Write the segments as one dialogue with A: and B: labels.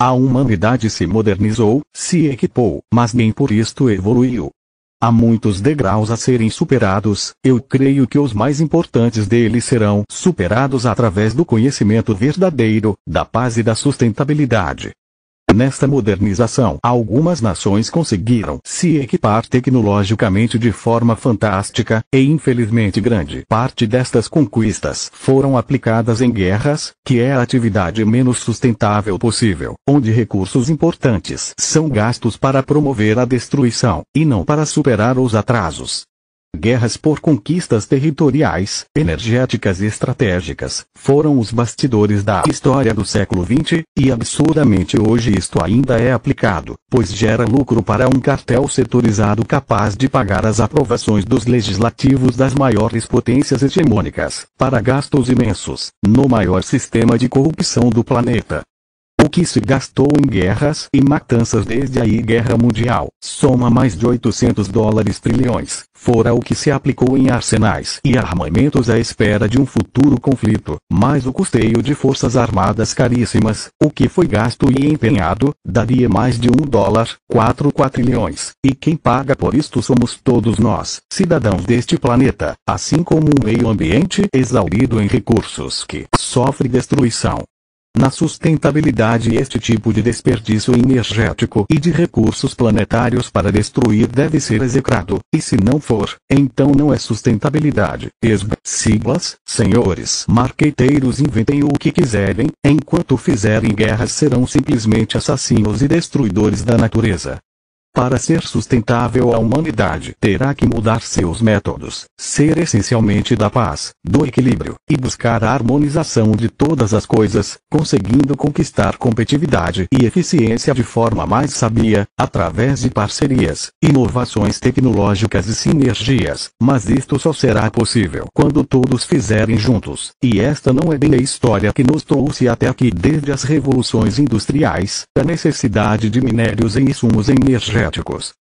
A: A humanidade se modernizou, se equipou, mas nem por isto evoluiu. Há muitos degraus a serem superados, eu creio que os mais importantes deles serão superados através do conhecimento verdadeiro, da paz e da sustentabilidade. Nesta modernização, algumas nações conseguiram se equipar tecnologicamente de forma fantástica, e infelizmente grande parte destas conquistas foram aplicadas em guerras, que é a atividade menos sustentável possível, onde recursos importantes são gastos para promover a destruição, e não para superar os atrasos. Guerras por conquistas territoriais, energéticas e estratégicas, foram os bastidores da história do século XX, e absurdamente hoje isto ainda é aplicado, pois gera lucro para um cartel setorizado capaz de pagar as aprovações dos legislativos das maiores potências hegemônicas, para gastos imensos, no maior sistema de corrupção do planeta. O que se gastou em guerras e matanças desde a Guerra Mundial, soma mais de $800 trilhões, fora o que se aplicou em arsenais e armamentos à espera de um futuro conflito, mais o custeio de forças armadas caríssimas, o que foi gasto e empenhado, daria mais de $4 quatrilhões, e quem paga por isto somos todos nós, cidadãos deste planeta, assim como um meio ambiente exaurido em recursos que sofre destruição. Na sustentabilidade, este tipo de desperdício energético e de recursos planetários para destruir deve ser execrado, e se não for, então não é sustentabilidade. ESG, siglas, senhores marqueteiros, inventem o que quiserem, enquanto fizerem guerras serão simplesmente assassinos e destruidores da natureza. Para ser sustentável, a humanidade terá que mudar seus métodos, ser essencialmente da paz, do equilíbrio, e buscar a harmonização de todas as coisas, conseguindo conquistar competitividade e eficiência de forma mais sabia, através de parcerias, inovações tecnológicas e sinergias, mas isto só será possível quando todos fizerem juntos, e esta não é bem a história que nos trouxe até aqui desde as revoluções industriais, a necessidade de minérios e insumos energéticos,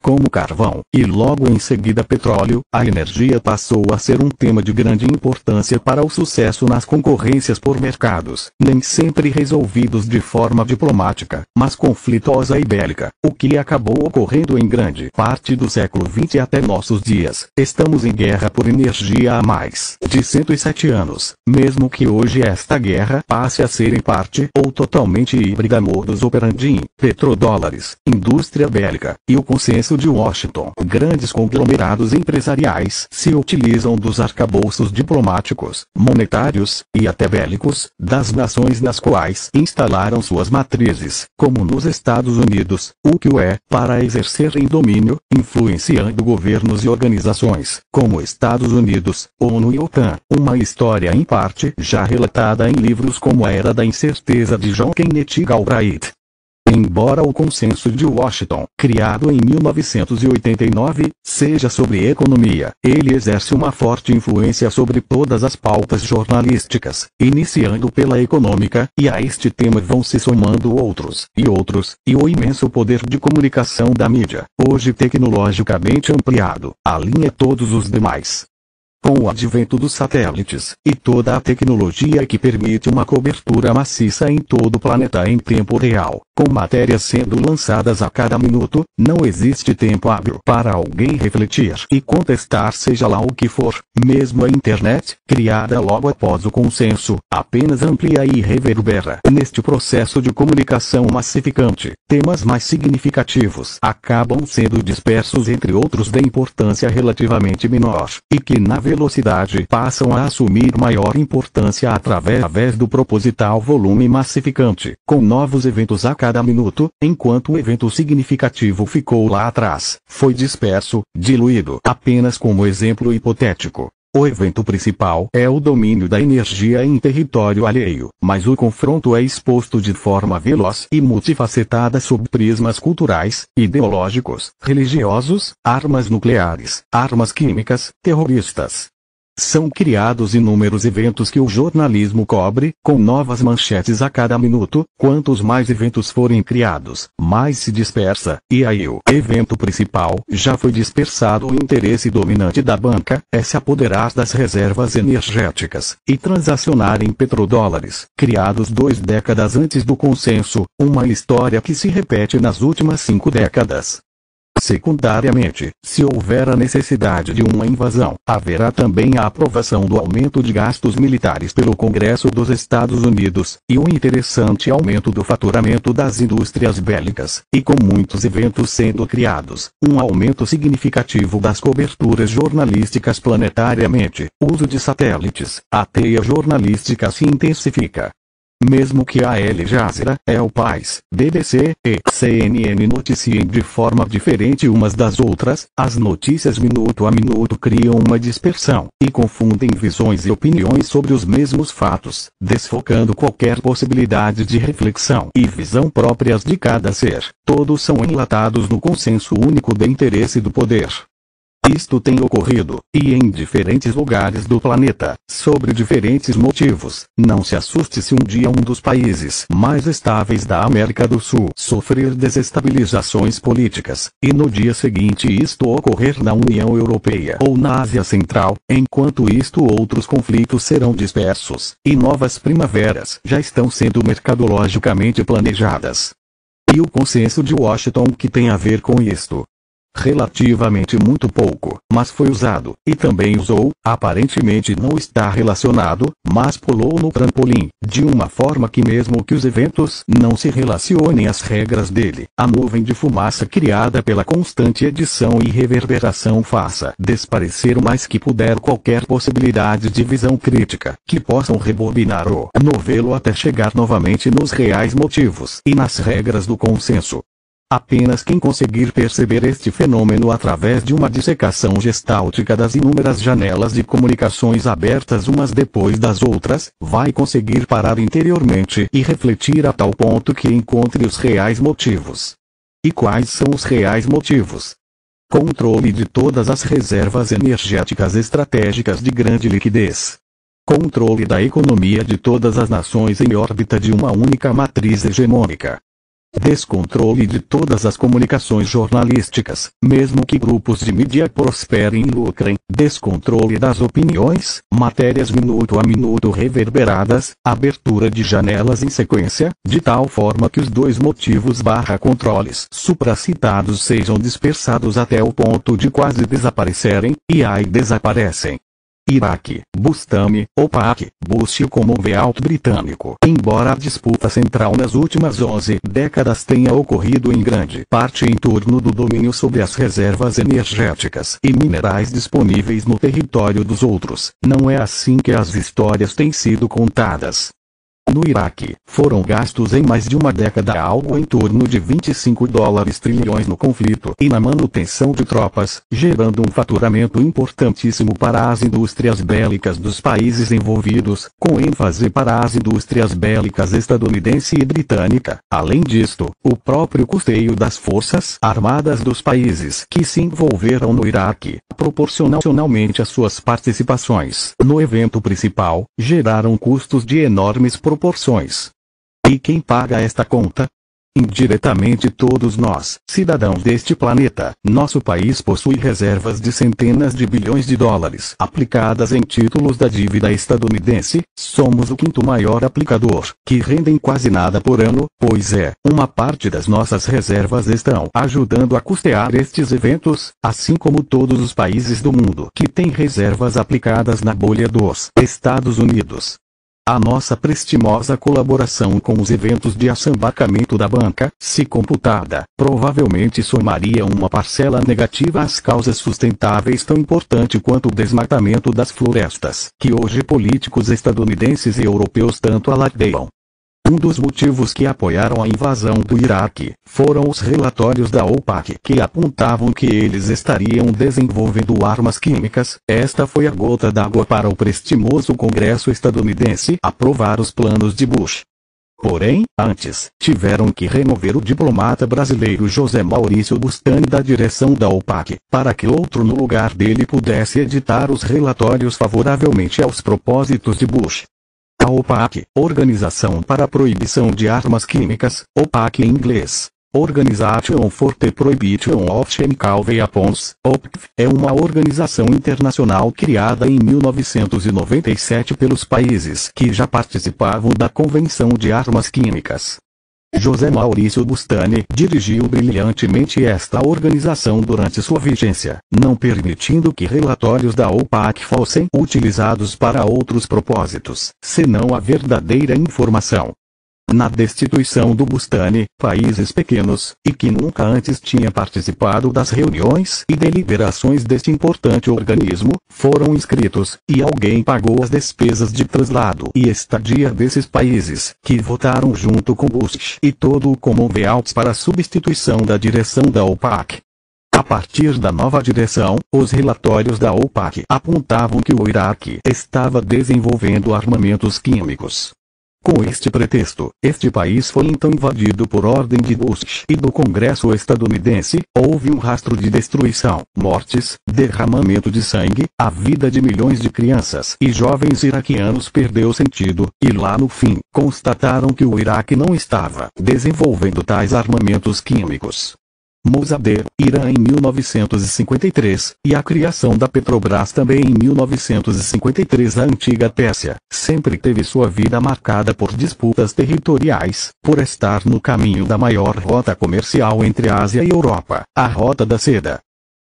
A: como carvão, e logo em seguida petróleo. A energia passou a ser um tema de grande importância para o sucesso nas concorrências por mercados, nem sempre resolvidos de forma diplomática, mas conflituosa e bélica, o que acabou ocorrendo em grande parte do século XX até nossos dias. Estamos em guerra por energia há mais de 107 anos, mesmo que hoje esta guerra passe a ser em parte ou totalmente híbrida. Modus operandi, petrodólares, indústria bélica, e o consenso de Washington. Grandes conglomerados empresariais se utilizam dos arcabouços diplomáticos, monetários, e até bélicos, das nações nas quais instalaram suas matrizes, como nos Estados Unidos, o que para exercerem domínio, influenciando governos e organizações, como Estados Unidos, ONU e OTAN. Uma história em parte já relatada em livros como A Era da Incerteza de John Kenneth Galbraith. Embora o Consenso de Washington, criado em 1989, seja sobre economia, ele exerce uma forte influência sobre todas as pautas jornalísticas, iniciando pela econômica, e a este tema vão se somando outros, e o imenso poder de comunicação da mídia, hoje tecnologicamente ampliado, alinha todos os demais. Com o advento dos satélites, e toda a tecnologia que permite uma cobertura maciça em todo o planeta em tempo real, com matérias sendo lançadas a cada minuto, não existe tempo hábil para alguém refletir e contestar seja lá o que for. Mesmo a internet, criada logo após o consenso, apenas amplia e reverbera neste processo de comunicação massificante. Temas mais significativos acabam sendo dispersos entre outros de importância relativamente menor, e que na velocidade passam a assumir maior importância através do proposital volume massificante, com novos eventos a cada minuto, enquanto o evento significativo ficou lá atrás, foi disperso, diluído. Apenas como exemplo hipotético, o evento principal é o domínio da energia em território alheio, mas o confronto é exposto de forma veloz e multifacetada sob prismas culturais, ideológicos, religiosos, armas nucleares, armas químicas, terroristas. São criados inúmeros eventos que o jornalismo cobre, com novas manchetes a cada minuto. Quantos mais eventos forem criados, mais se dispersa, e aí o evento principal já foi dispersado. O interesse dominante da banca é se apoderar das reservas energéticas e transacionar em petrodólares, criados 2 décadas antes do consenso, uma história que se repete nas últimas 5 décadas. Secundariamente, se houver a necessidade de uma invasão, haverá também a aprovação do aumento de gastos militares pelo Congresso dos Estados Unidos, e um interessante aumento do faturamento das indústrias bélicas, e com muitos eventos sendo criados, um aumento significativo das coberturas jornalísticas planetariamente, uso de satélites, a teia jornalística se intensifica. Mesmo que a Al Jazeera, El País, BBC e CNN noticiem de forma diferente umas das outras, as notícias minuto a minuto criam uma dispersão, e confundem visões e opiniões sobre os mesmos fatos, desfocando qualquer possibilidade de reflexão e visão próprias de cada ser. Todos são enlatados no consenso único de interesse do poder. Isto tem ocorrido, e em diferentes lugares do planeta, sobre diferentes motivos. Não se assuste se um dia um dos países mais estáveis da América do Sul sofrer desestabilizações políticas, e no dia seguinte isto ocorrer na União Europeia ou na Ásia Central. Enquanto isto, outros conflitos serão dispersos, e novas primaveras já estão sendo mercadologicamente planejadas. E o consenso de Washington que tem a ver com isto? Relativamente muito pouco, mas foi usado, e também usou, aparentemente não está relacionado, mas pulou no trampolim, de uma forma que mesmo que os eventos não se relacionem às regras dele, a nuvem de fumaça criada pela constante edição e reverberação faça desparecer o mais que puder qualquer possibilidade de visão crítica, que possam rebobinar o novelo até chegar novamente nos reais motivos e nas regras do consenso. Apenas quem conseguir perceber este fenômeno através de uma dissecação gestáltica das inúmeras janelas de comunicações abertas umas depois das outras, vai conseguir parar interiormente e refletir a tal ponto que encontre os reais motivos. E quais são os reais motivos? Controle de todas as reservas energéticas estratégicas de grande liquidez. Controle da economia de todas as nações em órbita de uma única matriz hegemônica. Descontrole de todas as comunicações jornalísticas, mesmo que grupos de mídia prosperem e lucrem. Descontrole das opiniões, matérias minuto a minuto reverberadas, abertura de janelas em sequência, de tal forma que os dois motivos controles supracitados sejam dispersados até o ponto de quase desaparecerem, e aí desaparecem. Iraque, Bustami, OPAC, Bush e o Commonwealth britânico. Embora a disputa central nas últimas 11 décadas tenha ocorrido em grande parte em torno do domínio sobre as reservas energéticas e minerais disponíveis no território dos outros, não é assim que as histórias têm sido contadas. No Iraque, foram gastos em mais de uma década algo em torno de 25 trilhões no conflito e na manutenção de tropas, gerando um faturamento importantíssimo para as indústrias bélicas dos países envolvidos, com ênfase para as indústrias bélicas estadunidense e britânica. Além disto, o próprio custeio das forças armadas dos países que se envolveram no Iraque, proporcionalmente às suas participações no evento principal, geraram custos de enormes proporções. E quem paga esta conta? Indiretamente todos nós, cidadãos deste planeta. Nosso país possui reservas de centenas de bilhões de dólares aplicadas em títulos da dívida estadunidense. Somos o quinto maior aplicador, que rendem quase nada por ano, pois uma parte das nossas reservas estão ajudando a custear estes eventos, assim como todos os países do mundo que têm reservas aplicadas na bolha dos Estados Unidos. A nossa prestimosa colaboração com os eventos de assambarcamento da banca, se computada, provavelmente somaria uma parcela negativa às causas sustentáveis tão importante quanto o desmatamento das florestas, que hoje políticos estadunidenses e europeus tanto alardeiam. Um dos motivos que apoiaram a invasão do Iraque foram os relatórios da OPAC que apontavam que eles estariam desenvolvendo armas químicas. Esta foi a gota d'água para o prestimoso Congresso estadunidense aprovar os planos de Bush. Porém, antes, tiveram que remover o diplomata brasileiro José Maurício Bustani da direção da OPAC, para que outro no lugar dele pudesse editar os relatórios favoravelmente aos propósitos de Bush. A OPAC, Organização para a Proibição de Armas Químicas, OPAC em inglês, Organization for the Prohibition of Chemical Weapons, OPCW, é uma organização internacional criada em 1997 pelos países que já participavam da Convenção de Armas Químicas. José Maurício Bustani dirigiu brilhantemente esta organização durante sua vigência, não permitindo que relatórios da OPAC fossem utilizados para outros propósitos, senão a verdadeira informação. Na destituição do Bustani, países pequenos, e que nunca antes tinham participado das reuniões e deliberações deste importante organismo, foram inscritos, e alguém pagou as despesas de traslado e estadia desses países, que votaram junto com Bush e todo o Commonwealth para a substituição da direção da OPAC. A partir da nova direção, os relatórios da OPAC apontavam que o Iraque estava desenvolvendo armamentos químicos. Com este pretexto, este país foi então invadido por ordem de Bush e do Congresso estadunidense. Houve um rastro de destruição, mortes, derramamento de sangue, a vida de milhões de crianças e jovens iraquianos perdeu sentido, e lá no fim, constataram que o Iraque não estava desenvolvendo tais armamentos químicos. Mossadegh, Irã em 1953, e a criação da Petrobras também em 1953. A antiga Pérsia sempre teve sua vida marcada por disputas territoriais, por estar no caminho da maior rota comercial entre a Ásia e Europa, a Rota da Seda.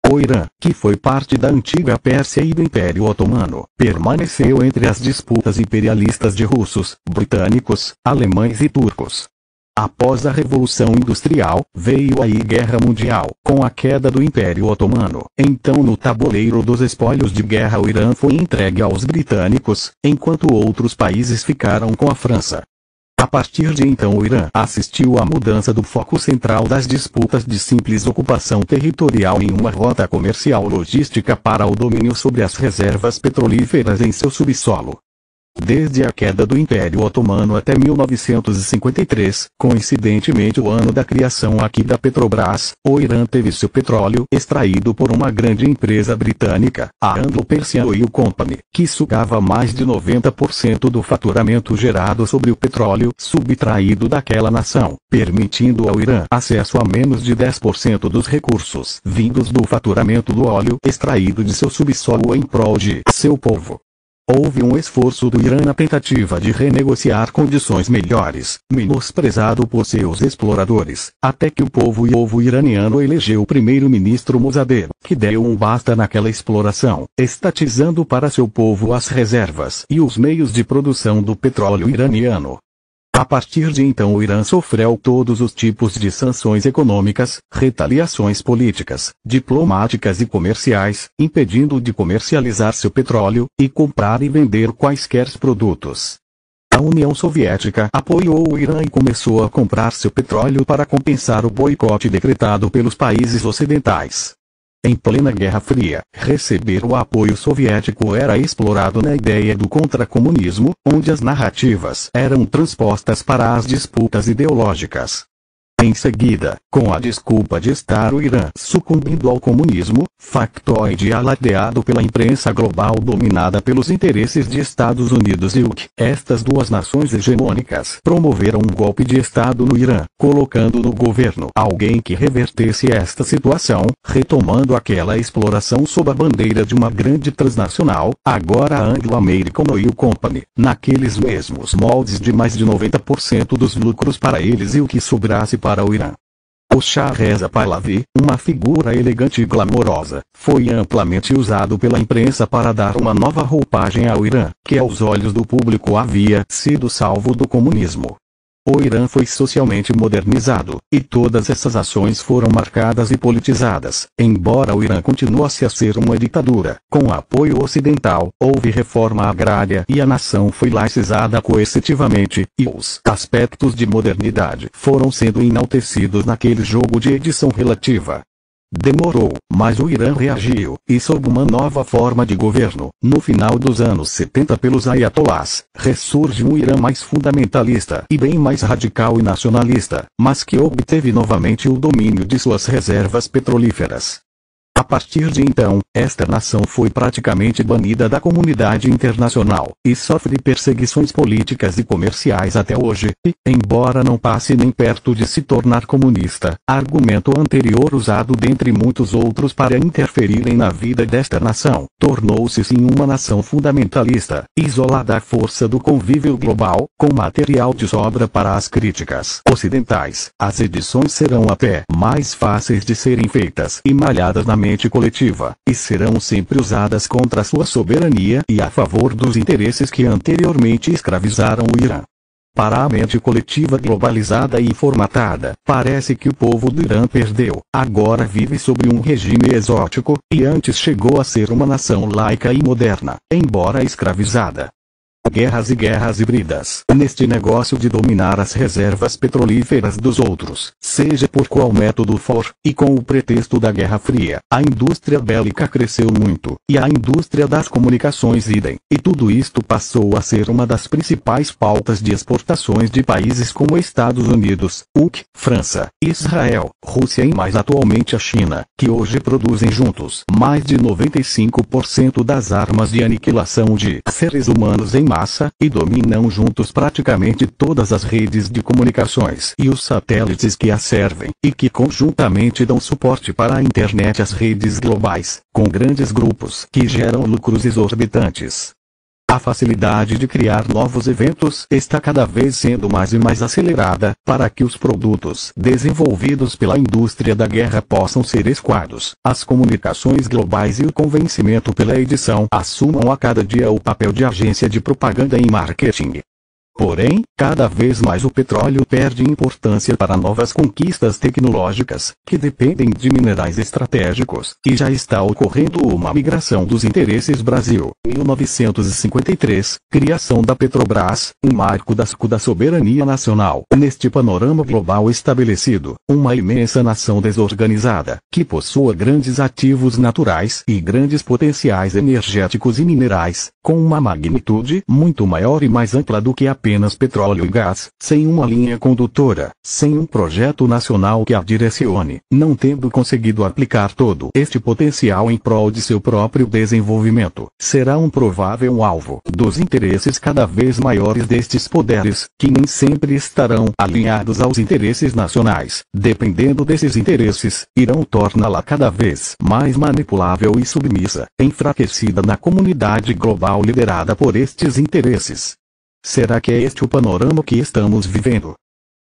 A: O Irã, que foi parte da antiga Pérsia e do Império Otomano, permaneceu entre as disputas imperialistas de russos, britânicos, alemães e turcos. Após a Revolução Industrial, veio aí Guerra Mundial, com a queda do Império Otomano. Então no tabuleiro dos espólios de guerra o Irã foi entregue aos britânicos, enquanto outros países ficaram com a França. A partir de então o Irã assistiu à mudança do foco central das disputas de simples ocupação territorial em uma rota comercial logística para o domínio sobre as reservas petrolíferas em seu subsolo. Desde a queda do Império Otomano até 1953, coincidentemente o ano da criação aqui da Petrobras, o Irã teve seu petróleo extraído por uma grande empresa britânica, a Anglo-Persian Oil Company, que sugava mais de 90% do faturamento gerado sobre o petróleo subtraído daquela nação, permitindo ao Irã acesso a menos de 10% dos recursos vindos do faturamento do óleo extraído de seu subsolo em prol de seu povo. Houve um esforço do Irã na tentativa de renegociar condições melhores, menosprezado por seus exploradores, até que o povo iraniano elegeu o primeiro-ministro Mossadegh, que deu um basta naquela exploração, estatizando para seu povo as reservas e os meios de produção do petróleo iraniano. A partir de então o Irã sofreu todos os tipos de sanções econômicas, retaliações políticas, diplomáticas e comerciais, impedindo de comercializar seu petróleo, e comprar e vender quaisquer produtos. A União Soviética apoiou o Irã e começou a comprar seu petróleo para compensar o boicote decretado pelos países ocidentais. Em plena Guerra Fria, receber o apoio soviético era explorado na ideia do contra-comunismo, onde as narrativas eram transpostas para as disputas ideológicas. Em seguida, com a desculpa de estar o Irã sucumbindo ao comunismo, factoide alardeado pela imprensa global dominada pelos interesses de Estados Unidos e UK, estas duas nações hegemônicas promoveram um golpe de Estado no Irã, colocando no governo alguém que revertesse esta situação, retomando aquela exploração sob a bandeira de uma grande transnacional, agora a Anglo-American Oil Company, naqueles mesmos moldes de mais de 90% dos lucros para eles e o que sobrasse para o Irã. O Shah Reza Pahlavi, uma figura elegante e glamourosa, foi amplamente usado pela imprensa para dar uma nova roupagem ao Irã, que aos olhos do público havia sido salvo do comunismo. O Irã foi socialmente modernizado, e todas essas ações foram marcadas e politizadas. Embora o Irã continuasse a ser uma ditadura, com apoio ocidental, houve reforma agrária e a nação foi laicizada coercitivamente, e os aspectos de modernidade foram sendo enaltecidos naquele jogo de edição relativa. Demorou, mas o Irã reagiu, e sob uma nova forma de governo, no final dos anos 70 pelos ayatollahs, ressurge um Irã mais fundamentalista e bem mais radical e nacionalista, mas que obteve novamente o domínio de suas reservas petrolíferas. A partir de então, esta nação foi praticamente banida da comunidade internacional, e sofre perseguições políticas e comerciais até hoje, e, embora não passe nem perto de se tornar comunista, argumento anterior usado dentre muitos outros para interferirem na vida desta nação, tornou-se sim uma nação fundamentalista, isolada à força do convívio global, com material de sobra para as críticas ocidentais. As edições serão até mais fáceis de serem feitas e malhadas na mente coletiva, e serão sempre usadas contra a sua soberania e a favor dos interesses que anteriormente escravizaram o Irã. Para a mente coletiva globalizada e formatada, parece que o povo do Irã perdeu, agora vive sob um regime exótico, e antes chegou a ser uma nação laica e moderna, embora escravizada. Guerras e guerras híbridas. Neste negócio de dominar as reservas petrolíferas dos outros, seja por qual método for, e com o pretexto da Guerra Fria, a indústria bélica cresceu muito, e a indústria das comunicações idem, e tudo isto passou a ser uma das principais pautas de exportações de países como Estados Unidos, UK, França, Israel, Rússia e mais atualmente a China, que hoje produzem juntos mais de 95% das armas de aniquilação de seres humanos em massa, e dominam juntos praticamente todas as redes de comunicações e os satélites que as servem, e que conjuntamente dão suporte para a internet às redes globais, com grandes grupos que geram lucros exorbitantes. A facilidade de criar novos eventos está cada vez sendo mais e mais acelerada, para que os produtos desenvolvidos pela indústria da guerra possam ser escoados. As comunicações globais e o convencimento pela edição assumam a cada dia o papel de agência de propaganda e marketing. Porém, cada vez mais o petróleo perde importância para novas conquistas tecnológicas, que dependem de minerais estratégicos, e já está ocorrendo uma migração dos interesses Brasil. 1953, criação da Petrobras, um marco da soberania nacional. Neste panorama global estabelecido, uma imensa nação desorganizada, que possua grandes ativos naturais e grandes potenciais energéticos e minerais, com uma magnitude muito maior e mais ampla do que apenas petróleo e gás, sem uma linha condutora, sem um projeto nacional que a direcione, não tendo conseguido aplicar todo este potencial em prol de seu próprio desenvolvimento, será um provável alvo dos interesses cada vez maiores destes poderes, que nem sempre estarão alinhados aos interesses nacionais. Dependendo desses interesses, Irão torna-la cada vez mais manipulável e submissa, enfraquecida na comunidade global liderada por estes interesses. Será que é este o panorama que estamos vivendo?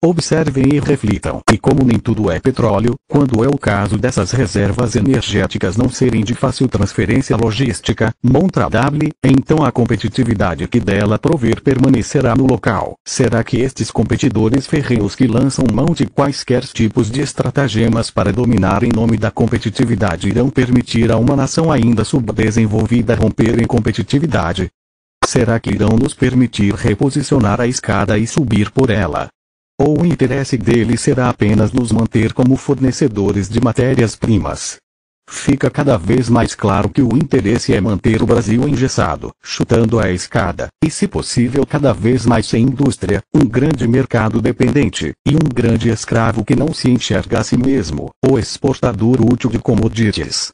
A: Observem e reflitam. E como nem tudo é petróleo, quando é o caso dessas reservas energéticas não serem de fácil transferência logística, montra-se, então a competitividade que dela prover permanecerá no local. Será que estes competidores ferrenhos que lançam mão de quaisquer tipos de estratagemas para dominar em nome da competitividade irão permitir a uma nação ainda subdesenvolvida romper em competitividade? Será que irão nos permitir reposicionar a escada e subir por ela? Ou o interesse deles será apenas nos manter como fornecedores de matérias-primas? Fica cada vez mais claro que o interesse é manter o Brasil engessado, chutando a escada, e se possível cada vez mais sem indústria, um grande mercado dependente, e um grande escravo que não se enxerga a si mesmo, o exportador útil de commodities.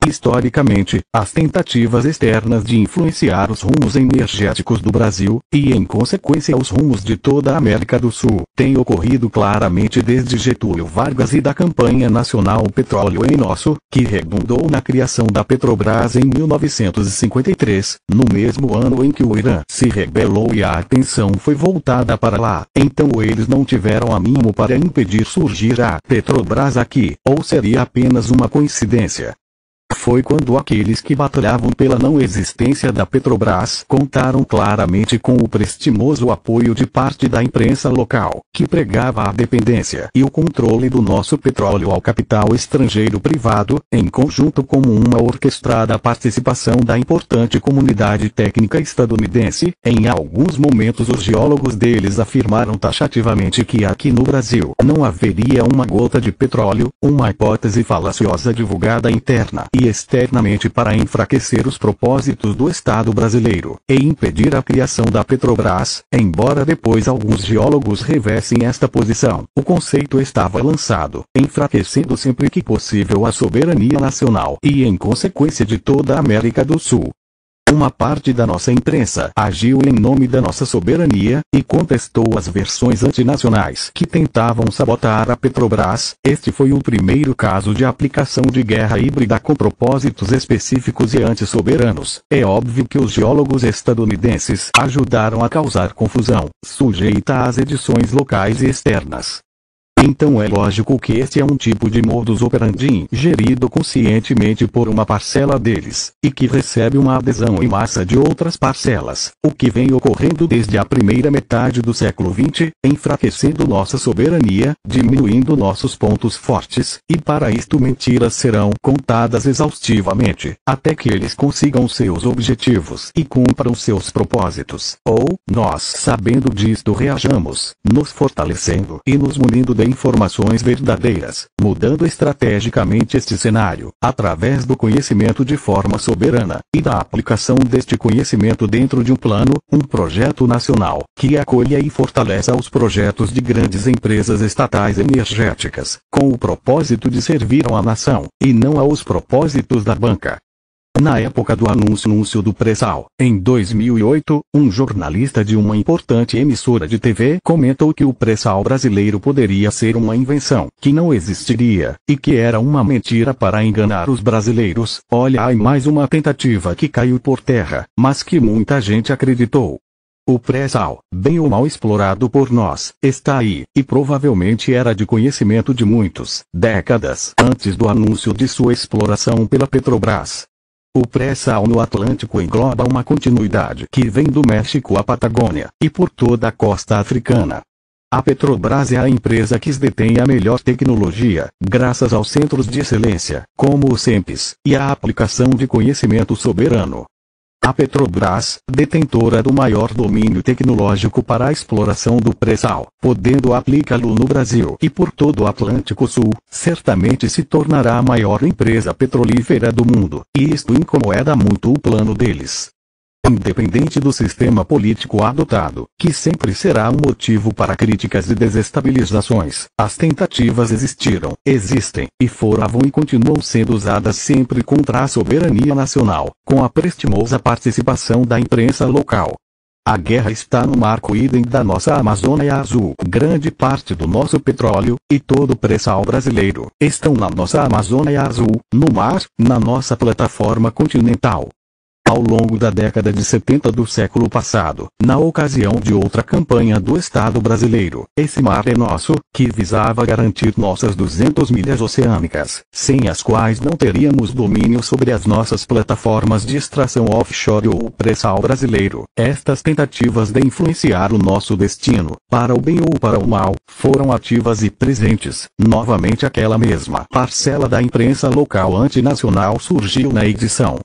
A: Historicamente, as tentativas externas de influenciar os rumos energéticos do Brasil, e em consequência os rumos de toda a América do Sul, têm ocorrido claramente desde Getúlio Vargas e da campanha nacional Petróleo em Nosso, que redundou na criação da Petrobras em 1953, no mesmo ano em que o Irã se rebelou e a atenção foi voltada para lá. Então eles não tiveram a mínimo para impedir surgir a Petrobras aqui, ou seria apenas uma coincidência? Foi quando aqueles que batalhavam pela não existência da Petrobras contaram claramente com o prestimoso apoio de parte da imprensa local, que pregava a dependência e o controle do nosso petróleo ao capital estrangeiro privado, em conjunto com uma orquestrada participação da importante comunidade técnica estadunidense. Em alguns momentos os geólogos deles afirmaram taxativamente que aqui no Brasil não haveria uma gota de petróleo, uma hipótese falaciosa divulgada interna e externamente para enfraquecer os propósitos do Estado brasileiro e impedir a criação da Petrobras. Embora depois alguns geólogos revessem esta posição, o conceito estava lançado, enfraquecendo sempre que possível a soberania nacional e em consequência de toda a América do Sul. Uma parte da nossa imprensa agiu em nome da nossa soberania e contestou as versões antinacionais que tentavam sabotar a Petrobras. Este foi o primeiro caso de aplicação de guerra híbrida com propósitos específicos e antissoberanos. É óbvio que os geólogos estadunidenses ajudaram a causar confusão, sujeita às edições locais e externas. Então é lógico que este é um tipo de modus operandi gerido conscientemente por uma parcela deles, e que recebe uma adesão em massa de outras parcelas, o que vem ocorrendo desde a primeira metade do século XX, enfraquecendo nossa soberania, diminuindo nossos pontos fortes, e para isto mentiras serão contadas exaustivamente, até que eles consigam seus objetivos e cumpram seus propósitos. Ou, nós sabendo disto reajamos, nos fortalecendo e nos munindo de informações verdadeiras, mudando estrategicamente este cenário, através do conhecimento de forma soberana, e da aplicação deste conhecimento dentro de um plano, um projeto nacional, que acolha e fortaleça os projetos de grandes empresas estatais energéticas, com o propósito de servir à nação, e não aos propósitos da banca. Na época do anúncio do pré-sal, em 2008, um jornalista de uma importante emissora de TV comentou que o pré-sal brasileiro poderia ser uma invenção, que não existiria, e que era uma mentira para enganar os brasileiros. Olha aí mais uma tentativa que caiu por terra, mas que muita gente acreditou. O pré-sal, bem ou mal explorado por nós, está aí, e provavelmente era de conhecimento de muitos, décadas antes do anúncio de sua exploração pela Petrobras. O pré-sal no Atlântico engloba uma continuidade que vem do México à Patagônia, e por toda a costa africana. A Petrobras é a empresa que detém a melhor tecnologia, graças aos centros de excelência, como o CENPES, e à aplicação de conhecimento soberano. A Petrobras, detentora do maior domínio tecnológico para a exploração do pré-sal, podendo aplicá-lo no Brasil e por todo o Atlântico Sul, certamente se tornará a maior empresa petrolífera do mundo, e isto incomoda muito o plano deles. Independente do sistema político adotado, que sempre será um motivo para críticas e desestabilizações, as tentativas existiram, existem, e foram e continuam sendo usadas sempre contra a soberania nacional, com a prestimosa participação da imprensa local. A guerra está no marco idem da nossa Amazônia Azul. Grande parte do nosso petróleo, e todo o pré-sal brasileiro, estão na nossa Amazônia Azul, no mar, na nossa plataforma continental. Ao longo da década de 70 do século passado, na ocasião de outra campanha do Estado brasileiro, esse mar é nosso, que visava garantir nossas 200 milhas oceânicas, sem as quais não teríamos domínio sobre as nossas plataformas de extração offshore ou o pré-sal brasileiro. Estas tentativas de influenciar o nosso destino, para o bem ou para o mal, foram ativas e presentes. Novamente aquela mesma parcela da imprensa local antinacional surgiu na edição.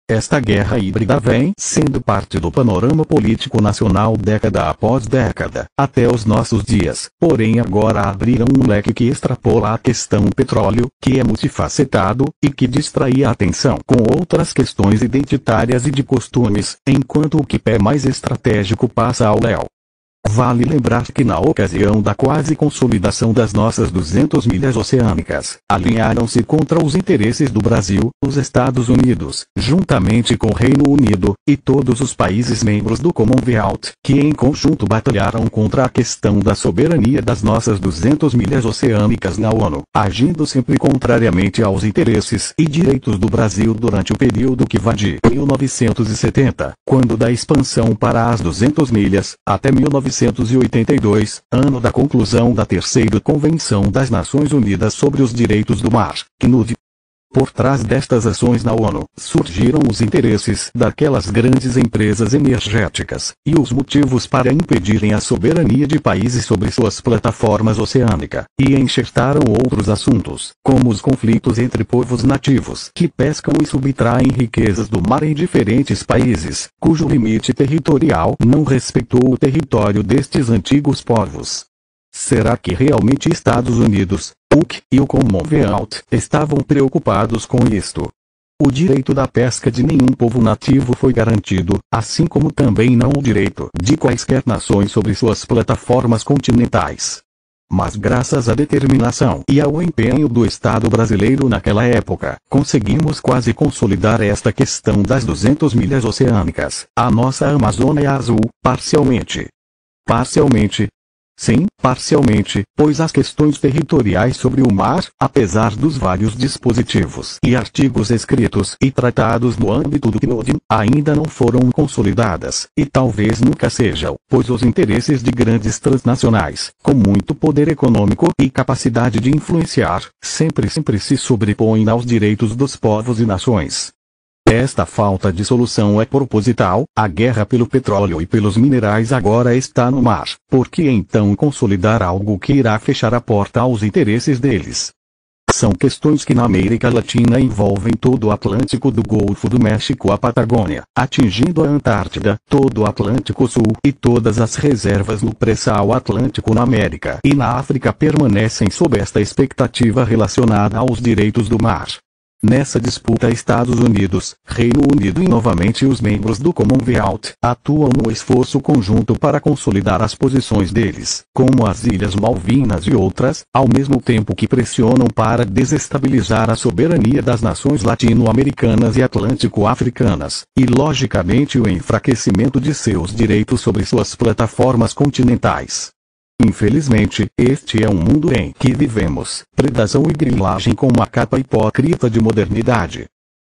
A: Esta guerra híbrida vem sendo parte do panorama político nacional década após década, até os nossos dias, porém agora abriram um leque que extrapola a questão petróleo, que é multifacetado, e que distrai a atenção com outras questões identitárias e de costumes, enquanto o que é mais estratégico passa ao léu. Vale lembrar que na ocasião da quase consolidação das nossas 200 milhas oceânicas, alinharam-se contra os interesses do Brasil, os Estados Unidos, juntamente com o Reino Unido, e todos os países membros do Commonwealth, que em conjunto batalharam contra a questão da soberania das nossas 200 milhas oceânicas na ONU, agindo sempre contrariamente aos interesses e direitos do Brasil durante o período que vai de 1970, quando da expansão para as 200 milhas, até 1982, ano da conclusão da Terceira Convenção das Nações Unidas sobre os Direitos do Mar, CNUD. Por trás destas ações na ONU, surgiram os interesses daquelas grandes empresas energéticas, e os motivos para impedirem a soberania de países sobre suas plataformas oceânicas, e enxertaram outros assuntos, como os conflitos entre povos nativos que pescam e subtraem riquezas do mar em diferentes países, cujo limite territorial não respeitou o território destes antigos povos. Será que realmente Estados Unidos, UK e o Commonwealth estavam preocupados com isto? O direito da pesca de nenhum povo nativo foi garantido, assim como também não o direito de quaisquer nações sobre suas plataformas continentais. Mas graças à determinação e ao empenho do Estado brasileiro naquela época, conseguimos quase consolidar esta questão das 200 milhas oceânicas. A nossa Amazônia é azul, parcialmente. Parcialmente? Sim, parcialmente, pois as questões territoriais sobre o mar, apesar dos vários dispositivos e artigos escritos e tratados no âmbito do CNUD, ainda não foram consolidadas, e talvez nunca sejam, pois os interesses de grandes transnacionais, com muito poder econômico e capacidade de influenciar, sempre se sobrepõem aos direitos dos povos e nações. Esta falta de solução é proposital. A guerra pelo petróleo e pelos minerais agora está no mar. Por que então consolidar algo que irá fechar a porta aos interesses deles? São questões que na América Latina envolvem todo o Atlântico do Golfo do México à Patagônia, atingindo a Antártida, todo o Atlântico Sul e todas as reservas no pré-sal Atlântico na América e na África permanecem sob esta expectativa relacionada aos direitos do mar. Nessa disputa Estados Unidos, Reino Unido e novamente os membros do Commonwealth atuam no esforço conjunto para consolidar as posições deles, como as Ilhas Malvinas e outras, ao mesmo tempo que pressionam para desestabilizar a soberania das nações latino-americanas e atlântico-africanas, e logicamente o enfraquecimento de seus direitos sobre suas plataformas continentais. Infelizmente, este é um mundo em que vivemos, predação e grilagem com uma capa hipócrita de modernidade.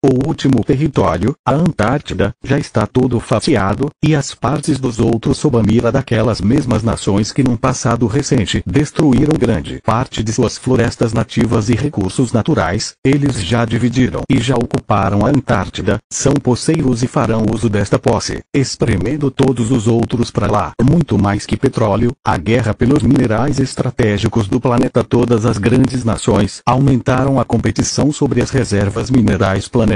A: O último território, a Antártida, já está todo fatiado, e as partes dos outros sob a mira daquelas mesmas nações que num passado recente destruíram grande parte de suas florestas nativas e recursos naturais. Eles já dividiram e já ocuparam a Antártida, são posseiros e farão uso desta posse, espremendo todos os outros para lá. Muito mais que petróleo, a guerra pelos minerais estratégicos do planeta. Todas as grandes nações aumentaram a competição sobre as reservas minerais planetárias,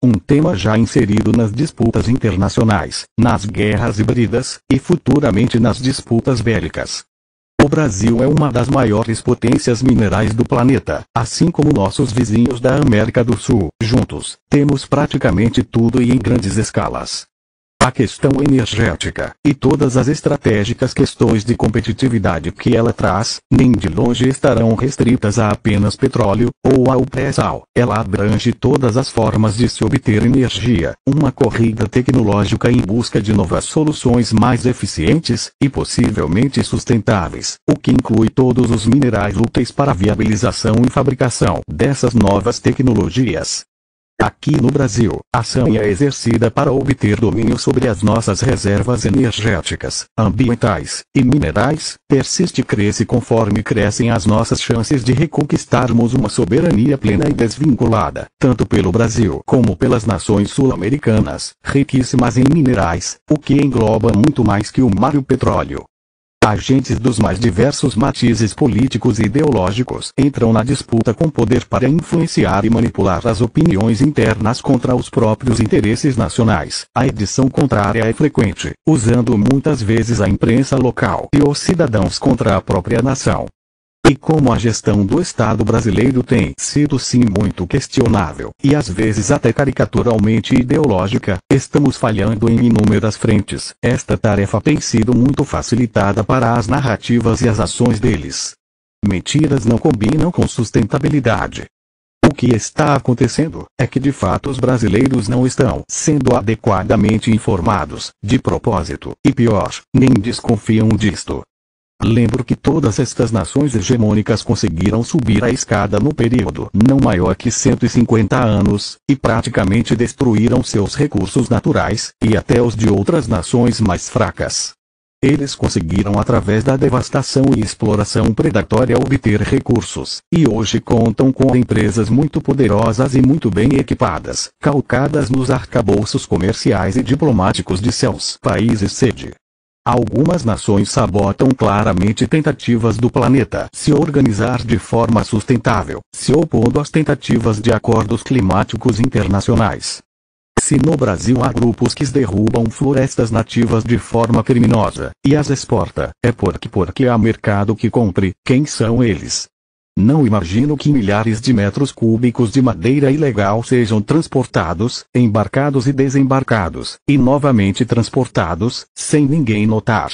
A: um tema já inserido nas disputas internacionais, nas guerras híbridas, e futuramente nas disputas bélicas. O Brasil é uma das maiores potências minerais do planeta, assim como nossos vizinhos da América do Sul. Juntos, temos praticamente tudo e em grandes escalas. A questão energética, e todas as estratégicas questões de competitividade que ela traz, nem de longe estarão restritas a apenas petróleo, ou ao pré-sal. Ela abrange todas as formas de se obter energia, uma corrida tecnológica em busca de novas soluções mais eficientes, e possivelmente sustentáveis, o que inclui todos os minerais úteis para a viabilização e fabricação dessas novas tecnologias. Aqui no Brasil, a ação é exercida para obter domínio sobre as nossas reservas energéticas, ambientais e minerais, persiste e cresce conforme crescem as nossas chances de reconquistarmos uma soberania plena e desvinculada, tanto pelo Brasil como pelas nações sul-americanas, riquíssimas em minerais, o que engloba muito mais que o mar e o petróleo. Agentes dos mais diversos matizes políticos e ideológicos entram na disputa com poder para influenciar e manipular as opiniões internas contra os próprios interesses nacionais. A edição contrária é frequente, usando muitas vezes a imprensa local e os cidadãos contra a própria nação. E como a gestão do Estado brasileiro tem sido sim muito questionável, e às vezes até caricaturalmente ideológica, estamos falhando em inúmeras frentes. Esta tarefa tem sido muito facilitada para as narrativas e as ações deles. Mentiras não combinam com sustentabilidade. O que está acontecendo é que de fato os brasileiros não estão sendo adequadamente informados, de propósito, e pior, nem desconfiam disto. Lembro que todas estas nações hegemônicas conseguiram subir a escada no período não maior que 150 anos, e praticamente destruíram seus recursos naturais, e até os de outras nações mais fracas. Eles conseguiram através da devastação e exploração predatória obter recursos, e hoje contam com empresas muito poderosas e muito bem equipadas, calcadas nos arcabouços comerciais e diplomáticos de seus países sede. Algumas nações sabotam claramente tentativas do planeta se organizar de forma sustentável, se opondo às tentativas de acordos climáticos internacionais. Se no Brasil há grupos que derrubam florestas nativas de forma criminosa, e as exporta, é porque há mercado que compre. Quem são eles? Não imagino que milhares de metros cúbicos de madeira ilegal sejam transportados, embarcados e desembarcados, e novamente transportados, sem ninguém notar.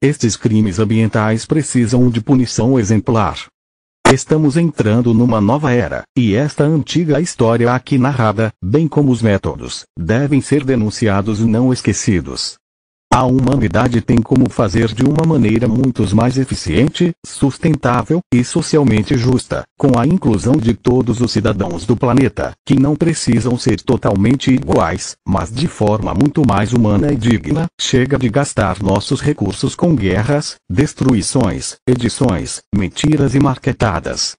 A: Estes crimes ambientais precisam de punição exemplar. Estamos entrando numa nova era, e esta antiga história aqui narrada, bem como os métodos, devem ser denunciados e não esquecidos. A humanidade tem como fazer de uma maneira muito mais eficiente, sustentável e socialmente justa, com a inclusão de todos os cidadãos do planeta, que não precisam ser totalmente iguais, mas de forma muito mais humana e digna. Chega de gastar nossos recursos com guerras, destruições, edições, mentiras e marquetadas.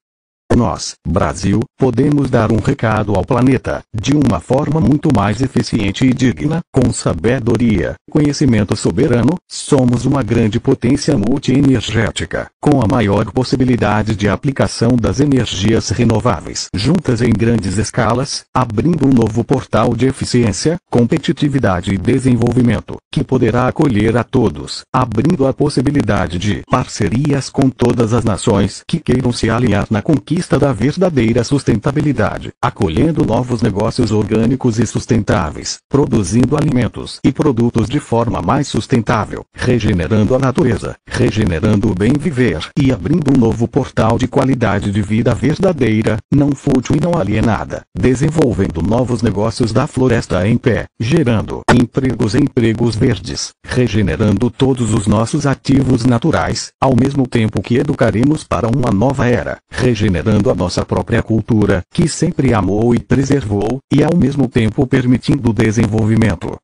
A: Nós, Brasil, podemos dar um recado ao planeta, de uma forma muito mais eficiente e digna, com sabedoria, conhecimento soberano. Somos uma grande potência multienergética, com a maior possibilidade de aplicação das energias renováveis juntas em grandes escalas, abrindo um novo portal de eficiência, competitividade e desenvolvimento, que poderá acolher a todos, abrindo a possibilidade de parcerias com todas as nações que queiram se alinhar na conquista da verdadeira sustentabilidade, acolhendo novos negócios orgânicos e sustentáveis, produzindo alimentos e produtos de forma mais sustentável, regenerando a natureza, regenerando o bem viver e abrindo um novo portal de qualidade de vida verdadeira, não fútil e não alienada, desenvolvendo novos negócios da floresta em pé, gerando empregos verdes, regenerando todos os nossos ativos naturais, ao mesmo tempo que educaremos para uma nova era, regenerando a nossa própria cultura, que sempre amou e preservou, e ao mesmo tempo permitindo o desenvolvimento.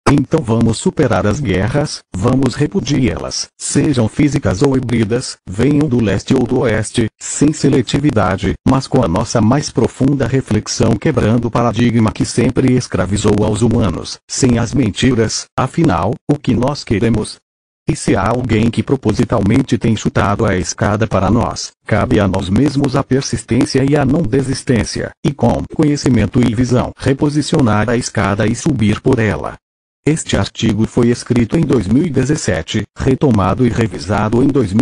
A: Então vamos superar as guerras, vamos repudiá-las, sejam físicas ou híbridas, venham do leste ou do oeste, sem seletividade, mas com a nossa mais profunda reflexão quebrando o paradigma que sempre escravizou aos humanos, sem as mentiras. Afinal, o que nós queremos? E se há alguém que propositalmente tem chutado a escada para nós, cabe a nós mesmos a persistência e a não desistência, e com conhecimento e visão reposicionar a escada e subir por ela. Este artigo foi escrito em 2017, retomado e revisado em 2000.